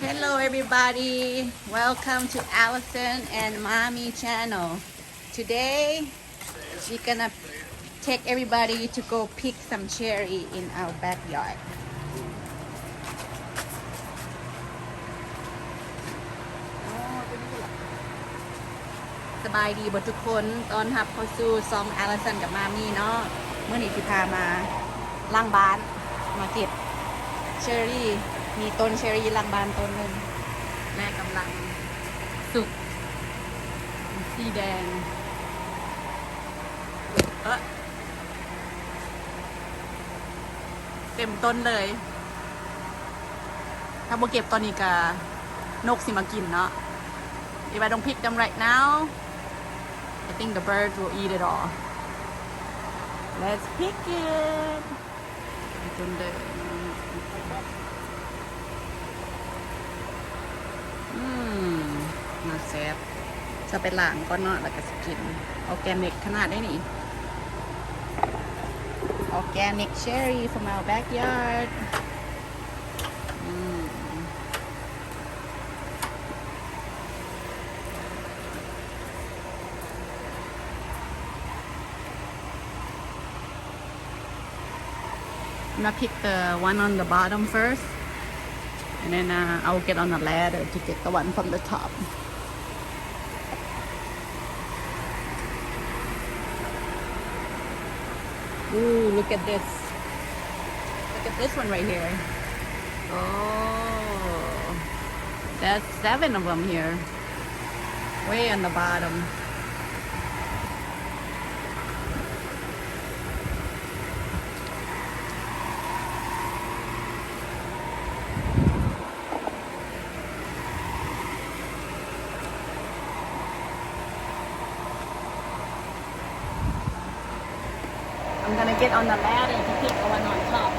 Hello everybody, welcome to Allison and Mommy channel. Today we're gonna take everybody to go pick some cherry in our backyard. สบายดีบทุกคนตอนรับเข้าสู่ซอง Allison กับ Mommy เนาะเมื่อนี้ที่พามาล่างบ้านมาเก็บเชอรี่มีต้นเชอรี่ล่างบ้านต้นหนึ่งแม่กำลังสุกสีแดงเต็มต้นเลย ถ้าโบเก็บตอนนี้ก็นกสิมากินเนาะ If I don't pick them right now I think the birds will eat it all Let's pick it ต้นเดิมน่าแซ่บจะไปล้างก่อนเนาะแล้วก็สกินออร์แกนิกขนาดได้นี่ Organic cherry from our backyard I'm gonna pick the one on the bottom first and then I'll get on the ladder to get the one from the top Ooh, look at this. Look at this one right here. Oh, that's 7 of them here. Way on the bottom. I'm gonna get on the ladder to pick the one on top.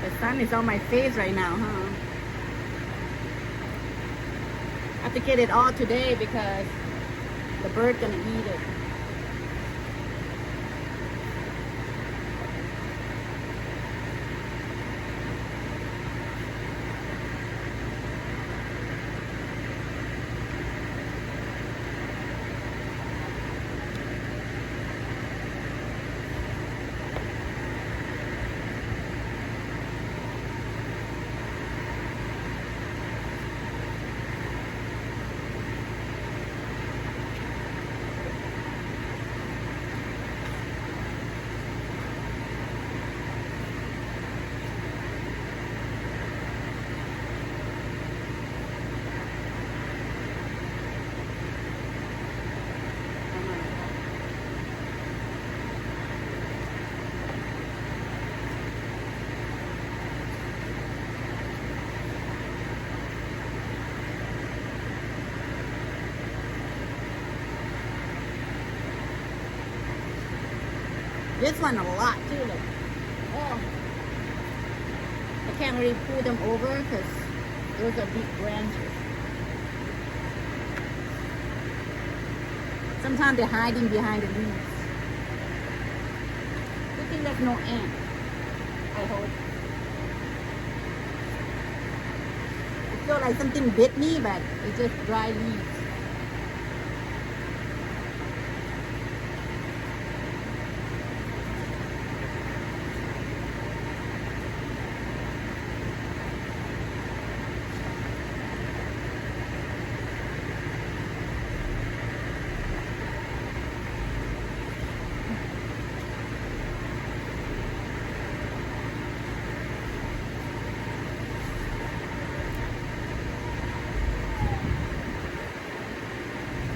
The sun is on my face right now, huh? I have to get it all today because the bird gonna eat it. This one a lot too, look. Oh, I can't really pull them over because those are big branches. Sometimes they're hiding behind the leaves. Good thing there's no ant, I hope. I feel like something bit me, but it's just dry leaves.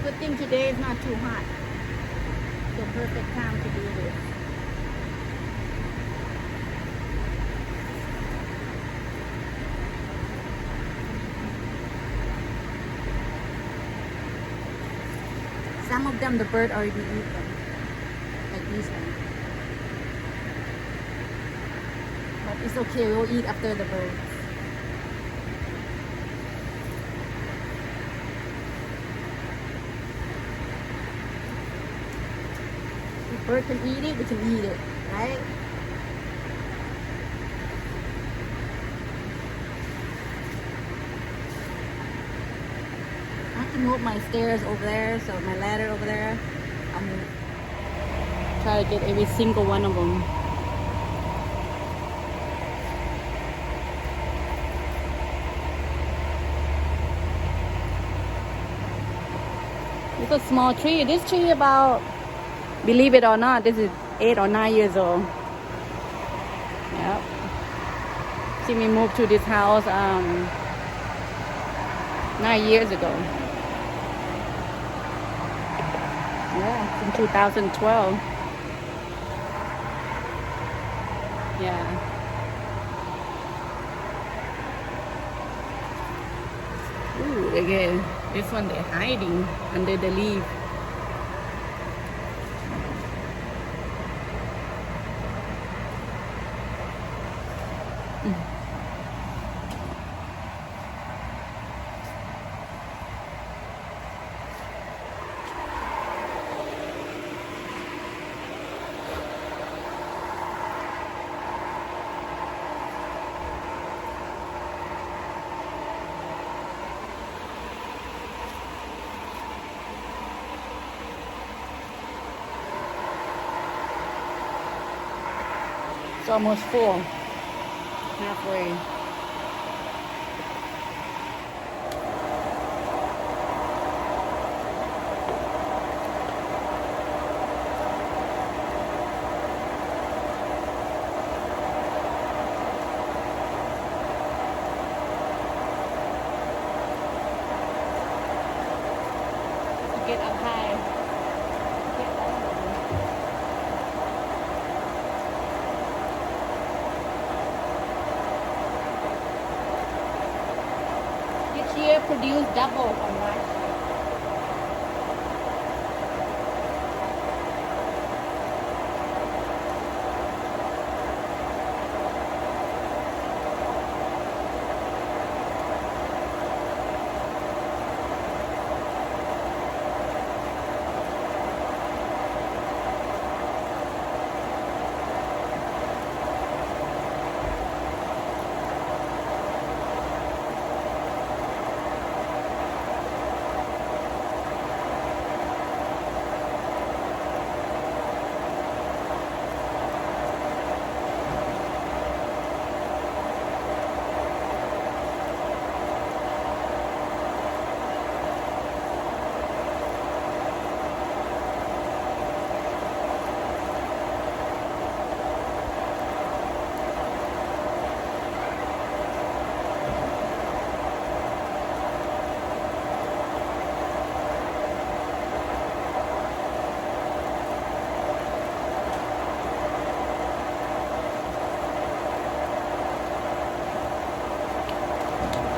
Good thing today is not too hot. The perfect time to do this. Some of them the bird already eat them. Like these ones. But it's okay, we'll eat after the birds. If bird can eat it, we can eat it, right? I have to move my stairs over there, so my ladder over there. I'll move. Try to get every single one of them. It's a small tree. This tree about, believe it or not, this is 8 or 9 years old. Yep. See, we moved to this house 9 years ago. Yeah, it's in 2012. Yeah. Ooh, again, this one they're hiding under the leaf. It's almost full. Halfway. Get up high. Get up. This year produced double from last year.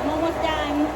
I'm almost done.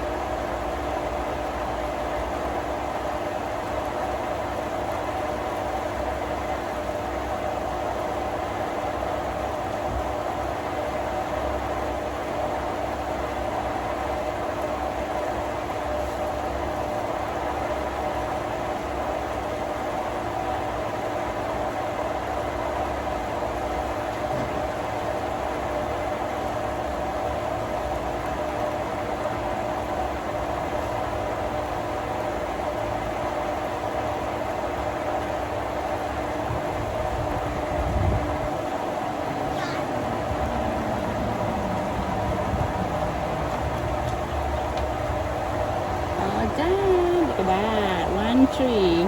All done. Look at that. One tree.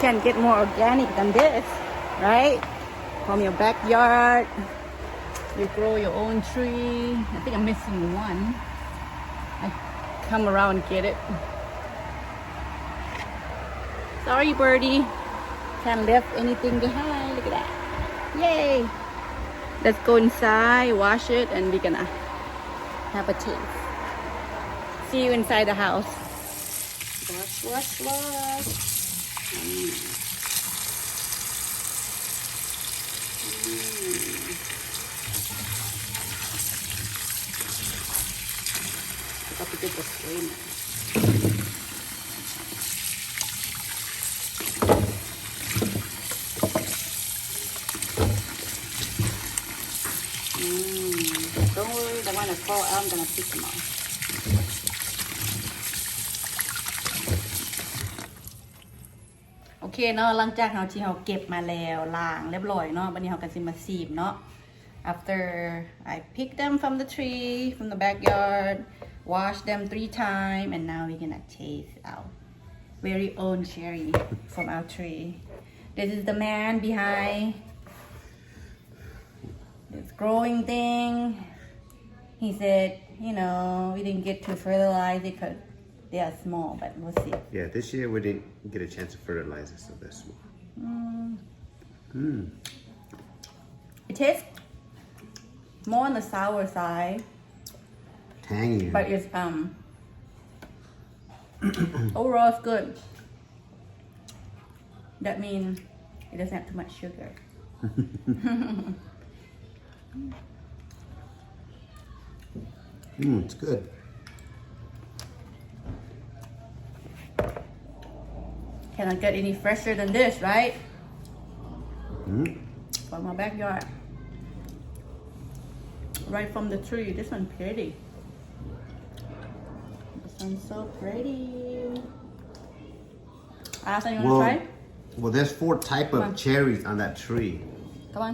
can't get more organic than this, right? From your backyard. You grow your own tree. I think I'm missing one. I come around and get it. Sorry, birdie. Can't leave anything behind. Look at that. Yay! Let's go inside, wash it, and we're gonna have a taste. See you inside the house. Wash, wash, wash. Got to get the flame. Don't worry, the one that fall out, I'm gonna pick them off.โอเคเนาะหลังจากที่เราเก็บมาแล้วล้างเรียบร้อยเนาะวันนี้เราก็สิมาซีบเนาะ after I pick them from the tree from the backyard wash them 3 times and now we're gonna taste our very own cherry from our tree. This is the man behind this growing thing. He said, you know, we didn't get to fertilize it because they are small, but we'll see. Yeah, this year we didn't get a chance to fertilize it, so that's small. It tastes more on the sour side, Tangy. but it's overall it's good. That means it doesn't have too much sugar. It's good. Cannot get any fresher than this, right? From my backyard. Right from the tree. This one's pretty. This one's so pretty. Aslan, you want to try? Well, there's 4 type of cherries on that tree. Come on,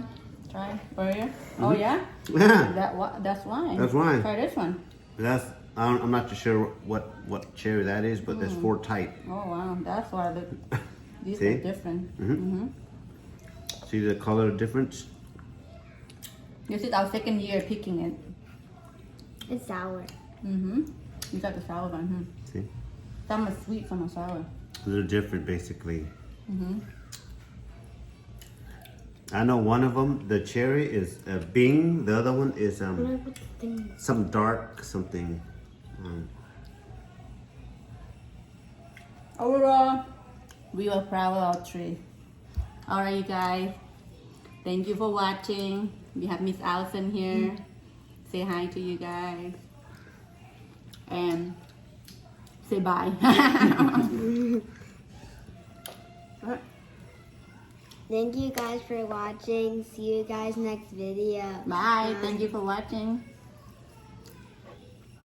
try. Burger. Oh yeah. Yeah, That's why. That's why. Try this one. I'm not too sure what cherry that is, but there's 4 type. Oh wow, that's why these See? are different. See the color difference? This is our second year picking it. It's sour. You got the sour one. See? Some are sweet, some are sour. They're different, basically. I know one of them, the cherry is Bing. The other one is some dark something. Overall, we were proud of our tree. Alright, you guys. Thank you for watching. We have Miss Allison here. Say hi to you guys. And say bye. Thank you guys for watching. See you guys next video. Bye. Thank you for watching.